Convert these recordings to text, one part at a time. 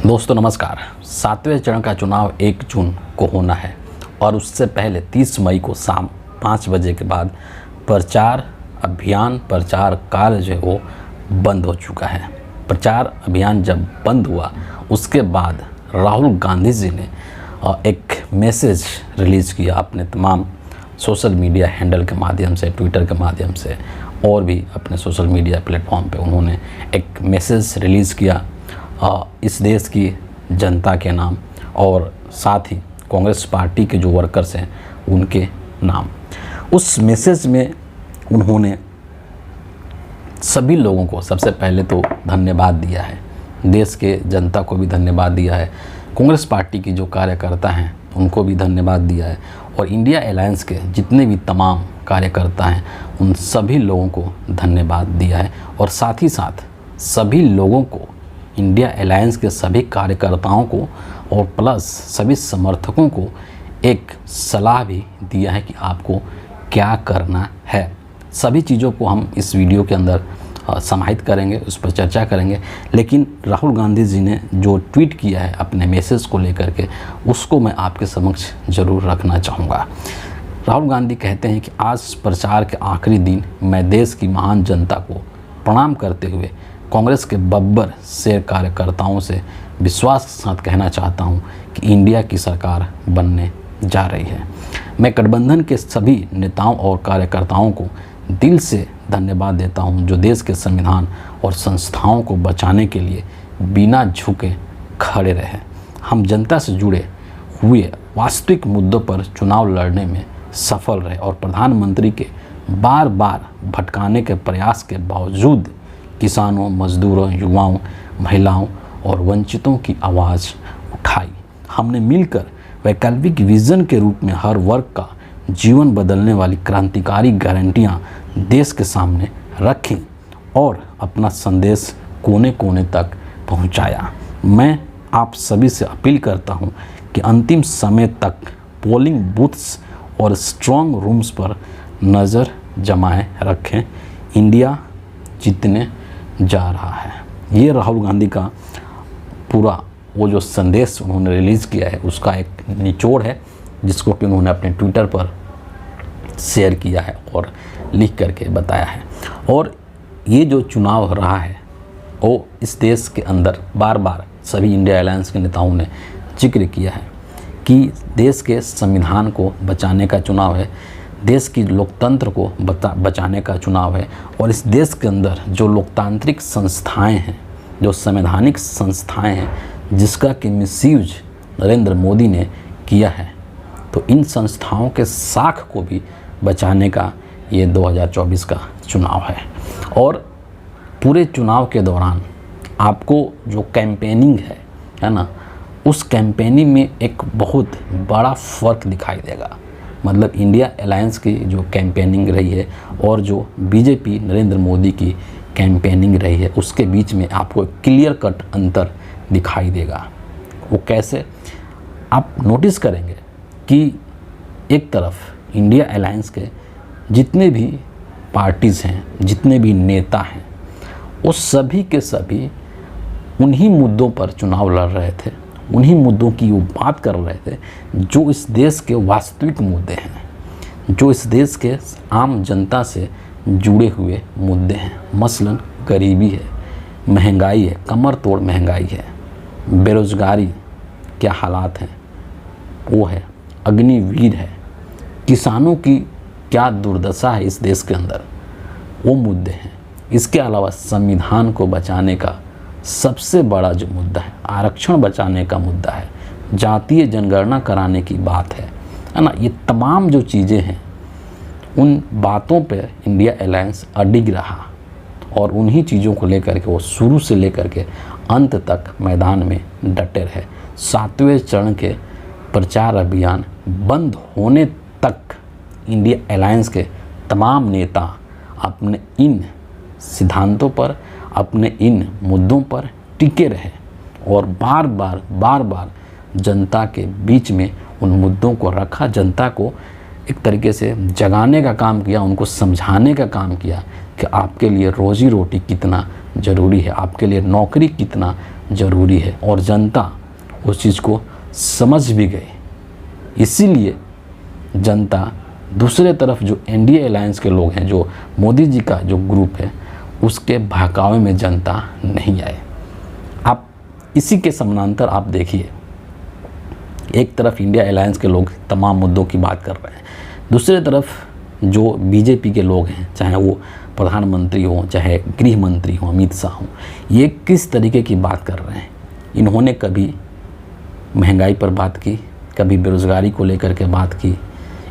दोस्तों नमस्कार। 7वें चरण का चुनाव 1 जून को होना है और उससे पहले 30 मई को शाम 5 बजे के बाद प्रचार कार्य जो है वो बंद हो चुका है। प्रचार अभियान जब बंद हुआ उसके बाद राहुल गांधी जी ने एक मैसेज रिलीज़ किया अपने तमाम सोशल मीडिया हैंडल के माध्यम से, ट्विटर के माध्यम से और भी अपने सोशल मीडिया प्लेटफॉर्म पे उन्होंने एक मैसेज रिलीज़ किया इस देश की जनता के नाम और साथ ही कांग्रेस पार्टी के जो वर्कर्स हैं उनके नाम। उस मैसेज में उन्होंने सभी लोगों को सबसे पहले तो धन्यवाद दिया है, देश के जनता को भी धन्यवाद दिया है, कांग्रेस पार्टी की जो कार्यकर्ता हैं उनको भी धन्यवाद दिया है और इंडिया अलायंस के जितने भी तमाम कार्यकर्ता हैं उन सभी लोगों को धन्यवाद दिया है और साथ ही साथ सभी लोगों को, इंडिया अलायंस के सभी कार्यकर्ताओं को और प्लस सभी समर्थकों को एक सलाह भी दिया है कि आपको क्या करना है। सभी चीज़ों को हम इस वीडियो के अंदर समाहित करेंगे, उस पर चर्चा करेंगे, लेकिन राहुल गांधी जी ने जो ट्वीट किया है अपने मैसेज को लेकर के उसको मैं आपके समक्ष ज़रूर रखना चाहूँगा। राहुल गांधी कहते हैं कि आज प्रचार के आखिरी दिन मैं देश की महान जनता को प्रणाम करते हुए कांग्रेस के बब्बर शेर कार्यकर्ताओं से विश्वास के साथ कहना चाहता हूं कि इंडिया की सरकार बनने जा रही है। मैं गठबंधन के सभी नेताओं और कार्यकर्ताओं को दिल से धन्यवाद देता हूं जो देश के संविधान और संस्थाओं को बचाने के लिए बिना झुके खड़े रहे। हम जनता से जुड़े हुए वास्तविक मुद्दों पर चुनाव लड़ने में सफल रहे और प्रधानमंत्री के बार बार भटकाने के प्रयास के बावजूद किसानों, मजदूरों, युवाओं, महिलाओं और वंचितों की आवाज़ उठाई। हमने मिलकर वैकल्पिक विज़न के रूप में हर वर्ग का जीवन बदलने वाली क्रांतिकारी गारंटियां देश के सामने रखी और अपना संदेश कोने कोने तक पहुंचाया। मैं आप सभी से अपील करता हूं कि अंतिम समय तक पोलिंग बूथ्स और स्ट्रॉन्ग रूम्स पर नज़र जमाए रखें। इंडिया जीतने जा रहा है। ये राहुल गांधी का पूरा वो जो संदेश उन्होंने रिलीज़ किया है उसका एक निचोड़ है जिसको कि उन्होंने अपने ट्विटर पर शेयर किया है और लिख करके बताया है। और ये जो चुनाव रहा है वो इस देश के अंदर बार बार सभी इंडिया अलायंस के नेताओं ने जिक्र किया है कि देश के संविधान को बचाने का चुनाव है, देश की लोकतंत्र को बचाने का चुनाव है और इस देश के अंदर जो लोकतांत्रिक संस्थाएं हैं, जो संवैधानिक संस्थाएं हैं जिसका कि मिसयूज नरेंद्र मोदी ने किया है, तो इन संस्थाओं के साख को भी बचाने का ये 2024 का चुनाव है। और पूरे चुनाव के दौरान आपको जो कैंपेनिंग है ना, उस कैंपेनिंग में एक बहुत बड़ा फ़र्क दिखाई देगा। मतलब इंडिया अलायंस की जो कैंपेनिंग रही है और जो बीजेपी नरेंद्र मोदी की कैंपेनिंग रही है उसके बीच में आपको एक क्लियर कट अंतर दिखाई देगा। वो कैसे आप नोटिस करेंगे कि एक तरफ इंडिया अलायंस के जितने भी पार्टीज़ हैं, जितने भी नेता हैं, वो सभी के सभी उन्हीं मुद्दों पर चुनाव लड़ रहे थे, उन्हीं मुद्दों की वो बात कर रहे थे जो इस देश के वास्तविक मुद्दे हैं, जो इस देश के आम जनता से जुड़े हुए मुद्दे हैं। मसलन गरीबी है, महंगाई है, कमर तोड़ महंगाई है, बेरोज़गारी क्या हालात हैं वो है, अग्निवीर है, किसानों की क्या दुर्दशा है इस देश के अंदर वो मुद्दे हैं। इसके अलावा संविधान को बचाने का सबसे बड़ा जो मुद्दा है, आरक्षण बचाने का मुद्दा है, जातीय जनगणना कराने की बात है ना। ये तमाम जो चीज़ें हैं उन बातों पे इंडिया अलायंस अडिग रहा और उन्हीं चीज़ों को लेकर के वो शुरू से लेकर के अंत तक मैदान में डटे रहे। 7वें चरण के प्रचार अभियान बंद होने तक इंडिया अलायंस के तमाम नेता अपने इन सिद्धांतों पर, अपने इन मुद्दों पर टिके रहे और बार बार जनता के बीच में उन मुद्दों को रखा, जनता को एक तरीके से जगाने का काम किया, उनको समझाने का काम किया कि आपके लिए रोजी रोटी कितना ज़रूरी है, आपके लिए नौकरी कितना ज़रूरी है और जनता उस चीज़ को समझ भी गई। इसीलिए जनता दूसरे तरफ जो एनडीए अलायंस के लोग हैं, जो मोदी जी का जो ग्रुप है, उसके बहकावे में जनता नहीं आए। आप इसी के समानांतर आप देखिए, एक तरफ इंडिया अलायंस के लोग तमाम मुद्दों की बात कर रहे हैं, दूसरी तरफ जो बीजेपी के लोग हैं, चाहे वो प्रधानमंत्री हों, चाहे गृह मंत्री हों, अमित शाह हों, ये किस तरीके की बात कर रहे हैं। इन्होंने कभी महंगाई पर बात की, कभी बेरोज़गारी को लेकर के बात की।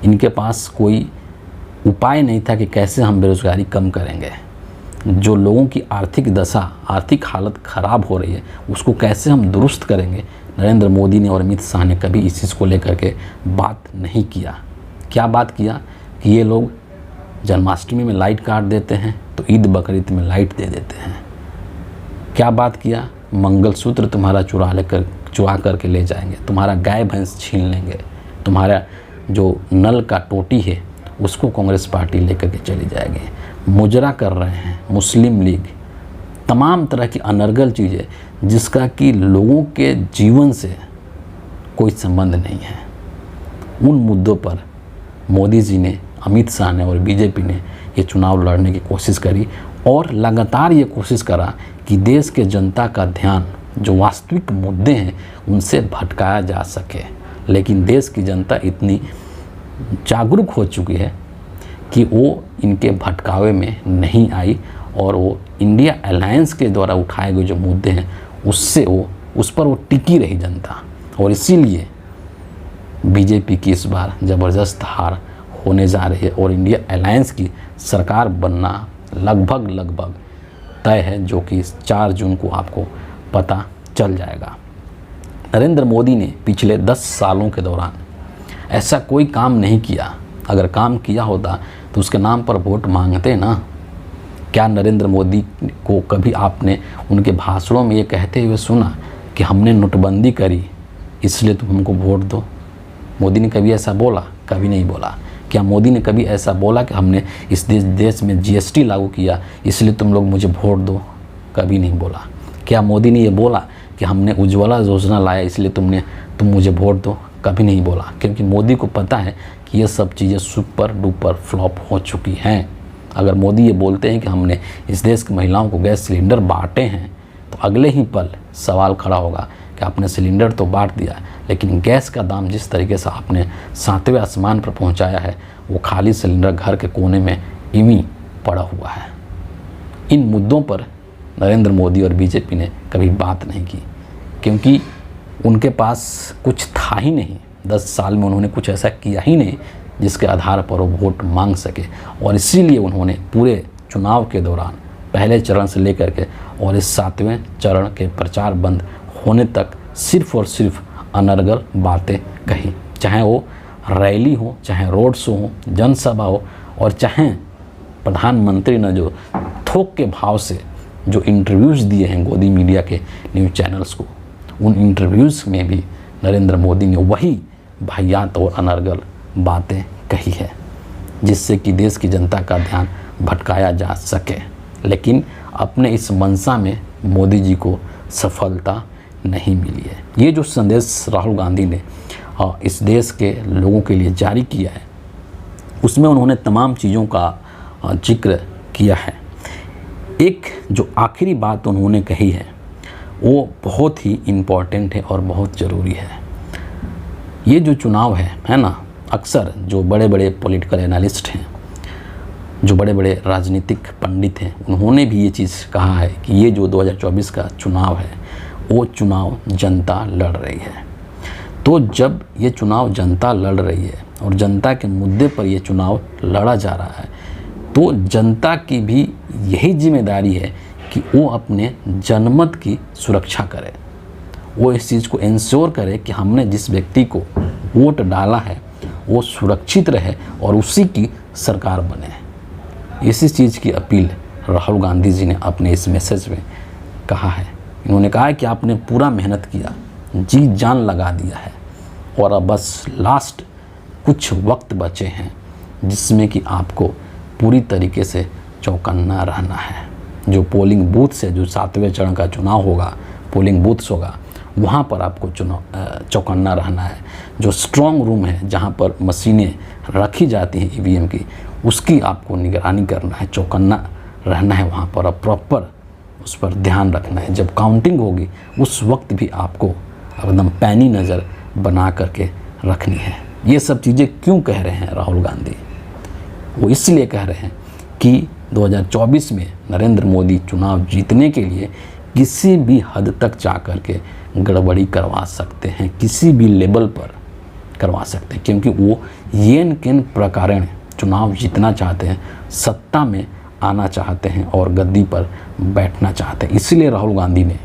इनके पास कोई उपाय नहीं था कि कैसे हम बेरोज़गारी कम करेंगे। जो लोगों की आर्थिक दशा, आर्थिक हालत ख़राब हो रही है, उसको कैसे हम दुरुस्त करेंगे, नरेंद्र मोदी ने और अमित शाह ने कभी इस चीज़ को लेकर के बात नहीं किया। क्या बात किया कि ये लोग जन्माष्टमी में लाइट काट देते हैं तो ईद बकरीद में लाइट दे देते हैं। क्या बात किया, मंगलसूत्र तुम्हारा चुरा करके ले जाएंगे, तुम्हारा गाय भैंस छीन लेंगे, तुम्हारा जो नल का टोटी है उसको कांग्रेस पार्टी लेकर के चली जाएगी। मुजरा कर रहे हैं मुस्लिम लीग, तमाम तरह की अनर्गल चीज़ें जिसका कि लोगों के जीवन से कोई संबंध नहीं है। उन मुद्दों पर मोदी जी ने, अमित शाह ने और बीजेपी ने ये चुनाव लड़ने की कोशिश करी और लगातार ये कोशिश करा कि देश के जनता का ध्यान जो वास्तविक मुद्दे हैं उनसे भटकाया जा सके। लेकिन देश की जनता इतनी जागरूक हो चुकी है कि वो इनके भटकावे में नहीं आई और वो इंडिया अलायंस के द्वारा उठाए गए जो मुद्दे हैं उससे उस पर वो टिकी रही जनता। और इसीलिए बीजेपी की इस बार ज़बरदस्त हार होने जा रही है और इंडिया अलायंस की सरकार बनना लगभग तय है, जो कि 4 जून को आपको पता चल जाएगा। नरेंद्र मोदी ने पिछले 10 सालों के दौरान ऐसा कोई काम नहीं किया। अगर काम किया होता तो उसके नाम पर वोट मांगते ना। क्या नरेंद्र मोदी को कभी आपने उनके भाषणों में ये कहते हुए सुना कि हमने नोटबंदी करी इसलिए तुम हमको वोट दो? मोदी ने कभी ऐसा बोला? कभी नहीं बोला। क्या मोदी ने कभी ऐसा बोला कि हमने इस देश में जीएसटी लागू किया इसलिए तुम लोग मुझे वोट दो? कभी नहीं बोला। क्या मोदी ने ये बोला कि हमने उज्ज्वला योजना लाया इसलिए तुम मुझे वोट दो? कभी नहीं बोला। क्योंकि मोदी को पता है कि ये सब चीज़ें सुपर डुपर फ्लॉप हो चुकी हैं। अगर मोदी ये बोलते हैं कि हमने इस देश की महिलाओं को गैस सिलेंडर बांटे हैं तो अगले ही पल सवाल खड़ा होगा कि आपने सिलेंडर तो बांट दिया, लेकिन गैस का दाम जिस तरीके से आपने 7वें आसमान पर पहुंचाया है, वो खाली सिलेंडर घर के कोने में इमी पड़ा हुआ है। इन मुद्दों पर नरेंद्र मोदी और बीजेपी ने कभी बात नहीं की क्योंकि उनके पास कुछ था ही नहीं। 10 साल में उन्होंने कुछ ऐसा किया ही नहीं जिसके आधार पर वो वोट मांग सके। और इसीलिए उन्होंने पूरे चुनाव के दौरान पहले चरण से लेकर के और इस 7वें चरण के प्रचार बंद होने तक सिर्फ और सिर्फ अनर्गल बातें कही। चाहे वो रैली हो, चाहे रोड शो हो, जनसभा हो, और चाहे प्रधानमंत्री ने जो थोक के भाव से जो इंटरव्यूज़ दिए हैं गोदी मीडिया के न्यूज़ चैनल्स को, उन इंटरव्यूज़ में भी नरेंद्र मोदी ने वही वाहियात और अनर्गल बातें कही है जिससे कि देश की जनता का ध्यान भटकाया जा सके। लेकिन अपने इस मंशा में मोदी जी को सफलता नहीं मिली है। ये जो संदेश राहुल गांधी ने इस देश के लोगों के लिए जारी किया है उसमें उन्होंने तमाम चीज़ों का जिक्र किया है। एक जो आखिरी बात उन्होंने कही है वो बहुत ही इम्पॉर्टेंट है और बहुत ज़रूरी है। ये जो चुनाव है ना, अक्सर जो बड़े बड़े पॉलिटिकल एनालिस्ट हैं, जो बड़े बड़े राजनीतिक पंडित हैं, उन्होंने भी ये चीज़ कहा है कि ये जो 2024 का चुनाव है वो चुनाव जनता लड़ रही है। तो जब ये चुनाव जनता लड़ रही है और जनता के मुद्दे पर ये चुनाव लड़ा जा रहा है तो जनता की भी यही जिम्मेदारी है कि वो अपने जनमत की सुरक्षा करे। वो इस चीज़ को इंश्योर करे कि हमने जिस व्यक्ति को वोट डाला है वो सुरक्षित रहे और उसी की सरकार बने। इसी चीज़ की अपील राहुल गांधी जी ने अपने इस मैसेज में कहा है। इन्होंने कहा है कि आपने पूरा मेहनत किया, जी जान लगा दिया है और अब बस लास्ट कुछ वक्त बचे हैं जिसमें कि आपको पूरी तरीके से चौकन्ना रहना है। जो पोलिंग बूथ से जो 7वें चरण का चुनाव होगा पोलिंग बूथ्स होगा वहाँ पर आपको चौकन्ना रहना है। जो स्ट्रॉन्ग रूम है जहाँ पर मशीनें रखी जाती हैं ईवीएम की, उसकी आपको निगरानी करना है, चौकन्ना रहना है वहाँ पर, और प्रॉपर उस पर ध्यान रखना है। जब काउंटिंग होगी उस वक्त भी आपको एकदम पैनी नज़र बना करके रखनी है। ये सब चीज़ें क्यों कह रहे हैं राहुल गांधी? वो इसलिए कह रहे हैं कि 2024 में नरेंद्र मोदी चुनाव जीतने के लिए किसी भी हद तक जा कर के गड़बड़ी करवा सकते हैं, किसी भी लेवल पर करवा सकते हैं, क्योंकि वो येन केन प्रकारेण चुनाव जीतना चाहते हैं, सत्ता में आना चाहते हैं और गद्दी पर बैठना चाहते हैं। इसलिए राहुल गांधी ने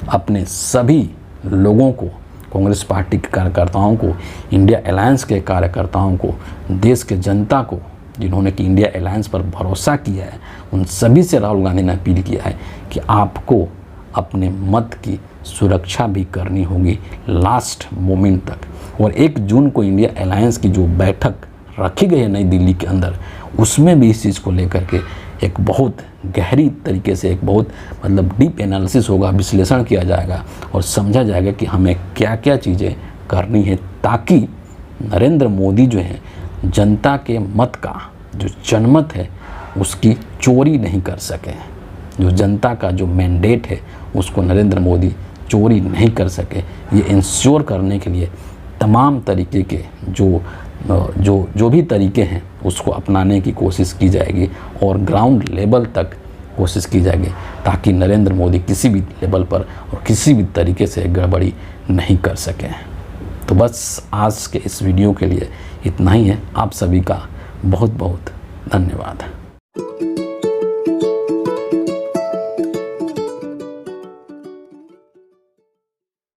अपने सभी लोगों को, कांग्रेस पार्टी के कार्यकर्ताओं को, इंडिया अलायंस के कार्यकर्ताओं को, देश के जनता को जिन्होंने कि इंडिया अलायंस पर भरोसा किया है, उन सभी से राहुल गांधी ने अपील किया है कि आपको अपने मत की सुरक्षा भी करनी होगी लास्ट मोमेंट तक। और 1 जून को इंडिया अलायंस की जो बैठक रखी गई है नई दिल्ली के अंदर, उसमें भी इस चीज़ को लेकर के एक बहुत गहरी तरीके से, एक बहुत डीप एनालिसिस होगा, विश्लेषण किया जाएगा और समझा जाएगा कि हमें क्या क्या चीज़ें करनी है, ताकि नरेंद्र मोदी जो है जनता के मत का जो जनमत है उसकी चोरी नहीं कर सके। जो जनता का जो मैंडेट है उसको नरेंद्र मोदी चोरी नहीं कर सके, ये इंश्योर करने के लिए तमाम तरीके के जो भी तरीके हैं उसको अपनाने की कोशिश की जाएगी और ग्राउंड लेवल तक कोशिश की जाएगी, ताकि नरेंद्र मोदी किसी भी लेवल पर और किसी भी तरीके से गड़बड़ी नहीं कर सकें। तो बस आज के इस वीडियो के लिए इतना ही है। आप सभी का बहुत बहुत धन्यवाद।